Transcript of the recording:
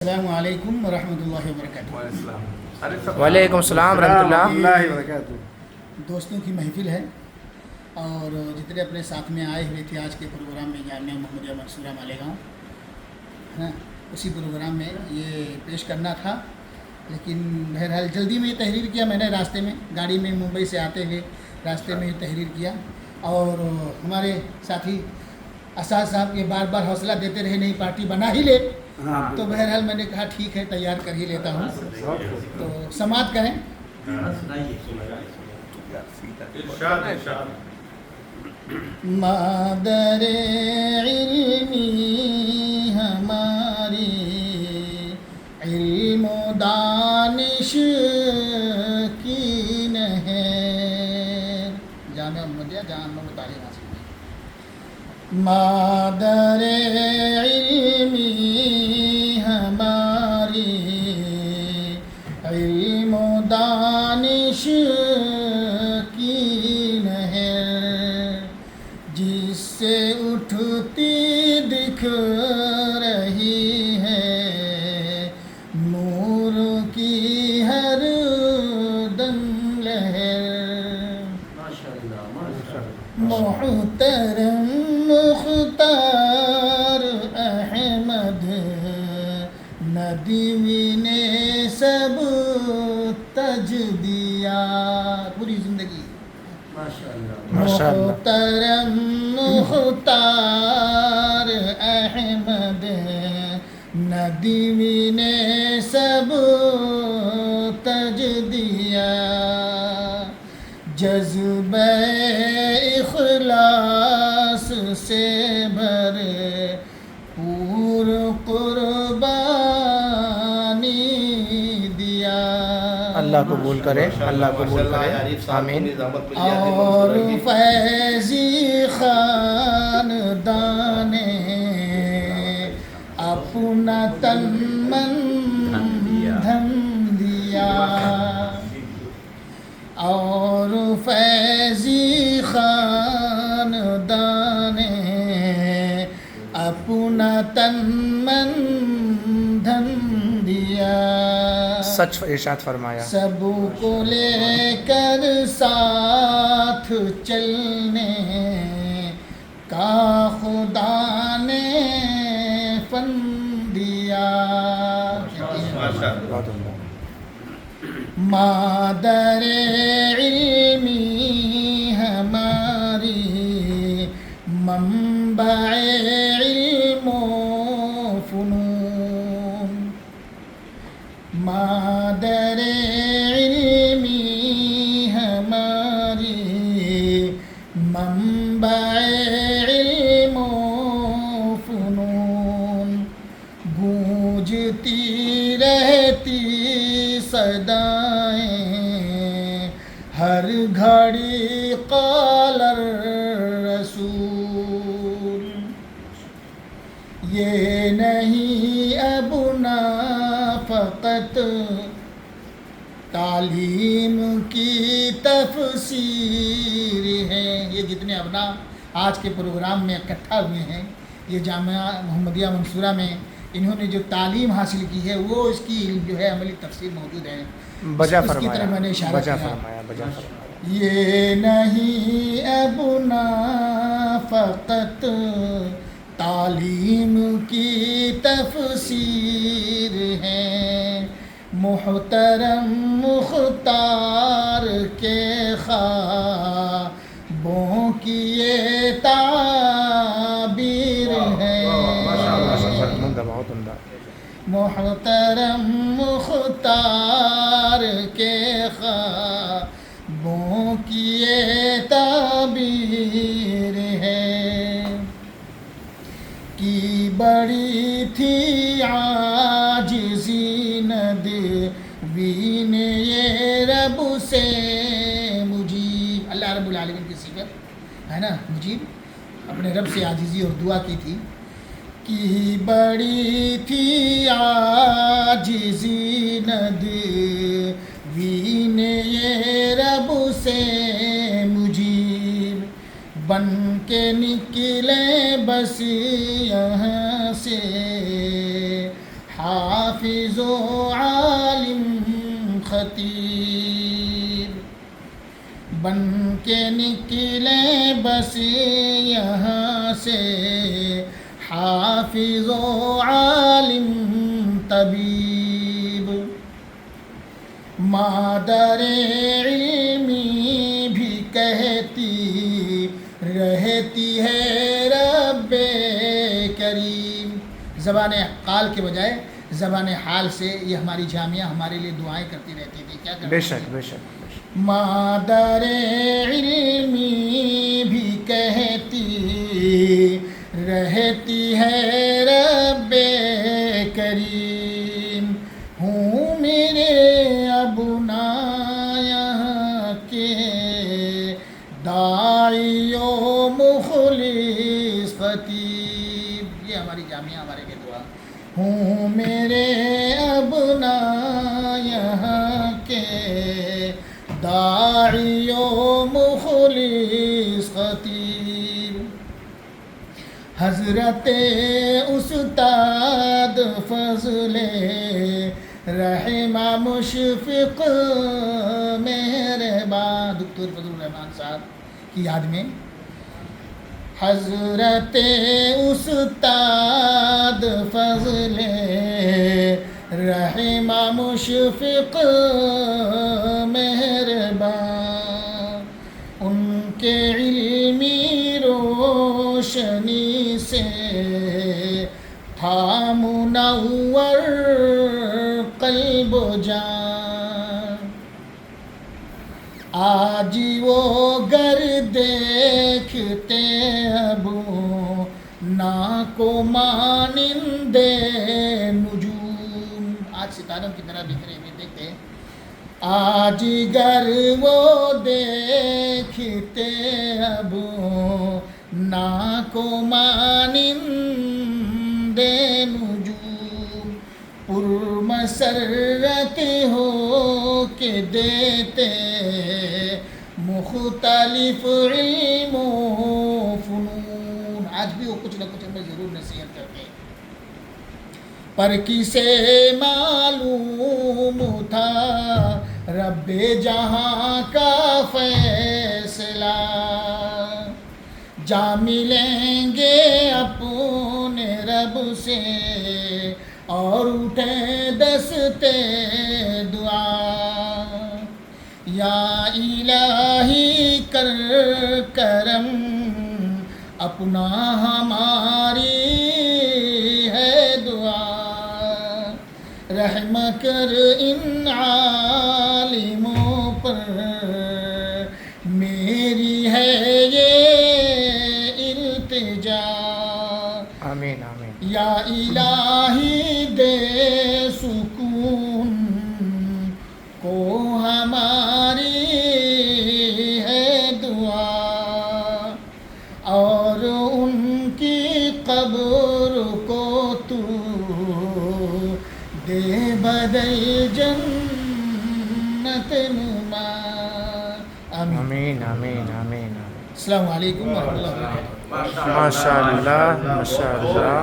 السلام علیکم ورحمۃ اللہ وبرکاتہ۔ وعلیکم السلام ورحمۃ اللہ وبرکاتہ۔ دوستوں کی محفل ہے اور جتنے اپنے ساتھ میں آئے ہوئے تھے آج کے پروگرام میں جامعہ محمدیہ منصورہ مالیگاؤں اسی پروگرام میں یہ پیش کرنا تھا، لیکن بہرحال جلدی میں یہ تحریر کیا میں نے، راستے میں گاڑی میں ممبئی سے آتے ہوئے راستے میں یہ تحریر کیا، اور ہمارے ساتھی اسد صاحب کے بار بار حوصلہ دیتے رہے نہیں پارٹی بنا ہی لے، تو بہرحال میں نے کہا ٹھیک ہے تیار کر ہی لیتا ہوں، تو سماعت کریں۔ مادر علمی ہماری علم و دانش کی نہر، جامعہ محمدیہ جہاں ہم لوگ تعلیم حاصل کی۔ مادر علمی ہماری علم و دانش کی نہر، جس سے اٹھتی دکھ رہی ہے نور کی ہر دم لہر۔ محترم مختار احمد ندوی نے سب تج دیا، پوری زندگی۔ محترم مختار احمد ندوی نے سب تج دیا، جذبہ اخلاص سے بھرے پور قربانی دیا۔ اللہ قبول کرے، اللہ قبول کرے، آمین۔ اور فیضی خاندان نے اپنا تن من دھن دیا، اور فیضی خاندان نے اپنا تن من دھن دیا، سچ ارشاد فرمایا۔ سب کو لے کر ساتھ چلنے کا خدا نے فن دیا۔ مادر علمی ہماری منبع علم و فنون، مادر علمی ہماری منبع علم و فنون، گونجتی رہتی صدائیں ہر گھڑی قال الرسول، یہ نہیں ابنا فقط تعلیم کی تفسیر ہے۔ یہ جتنے ابنا آج کے پروگرام میں اکٹھا ہوئے ہیں، یہ جامعہ محمدیہ منصورہ میں انہوں نے جو تعلیم حاصل کی ہے وہ اس کی جو ہے عملی تفسیر موجود ہے، بجا اس کی طرف میں نے اشارہ بجا کیا۔ فرمایا، بجا فرمایا۔ یہ نہیں ابنا فقط تعلیم کی تفسیر ہے، محترم مختار کے خوابوں کی یہ تعبیر ہے۔ بہت عمدہ۔ محترم مختار کے خوابوں کی یہ تعبیر ہے، کی بڑی تھی عاجزی ندوی نے یہ رب سے مجیب، اللہ رب العالمین کی صفت ہے نا مجیب، اپنے رب سے عاجزی اور دعا کی تھی، کی بڑی تھی عاجزی ندوی نے یہ رب سے مجیب، بن کے نکلے بس یہاں سے حافظ و عالم خطیب بن کے نکلے بس یہاں سے حافظ و عالم طبیب مادر علمی بھی کہتی رہتی ہے رب کریم. زبان قال کے بجائے زبان حال سے یہ ہماری جامعہ ہمارے لیے دعائیں کرتی رہتی تھی. کیا کرتی بے شک بے شک. مادر علمی بھی کہتی رہتی ہے رب کریم. ہوں میرے ابنا یہاں کے داعی و مخلص خطیب. یہ ہماری جامعہ ہمارے لیے دعا. ہوں میرے ابنا یہاں کے داعی و مخلص خطیب. حضرت استاد فضل رحمہ مشفق مہربان دکتور فضل الرحمان صاحب کی یاد میں حضرت استاد فضل رحمہ مشفق مہربان ان کے علمی روشنی سے تھا منور قلب و جان. آج وہ گر دیکھتے اب نا کو مانند نجوم. آج ستاروں کی طرح بکھرے ہوئے دیکھتے آج گر وہ دیکھتے اب نا کو مانند نجوم. پرمسرت ہو کے دیتے مختلف علم و فنون. آج بھی وہ کچھ نہ کچھ ہمیں ضرور نصیحت کرتے ہیں. پر کسے معلوم تھا رب جہاں کا فیصلہ جا ملیں گے اپنے رب سے اور اٹھیں دستے دعا. یا الہی کر کرم اپنا ہماری ہے دعا. رحم کر ان عالموں پر میری ہے یہ التجا. آمین آمین. یا الہی دے سکون کو ہماری ہے دعا اور ان کی قبر کو تو دے بدل جنت نما. آمین آمین آمین. السلام علیکم ورحمۃ اللہ وبرکاتہ. ماشاء اللہ ماشاء اللہ.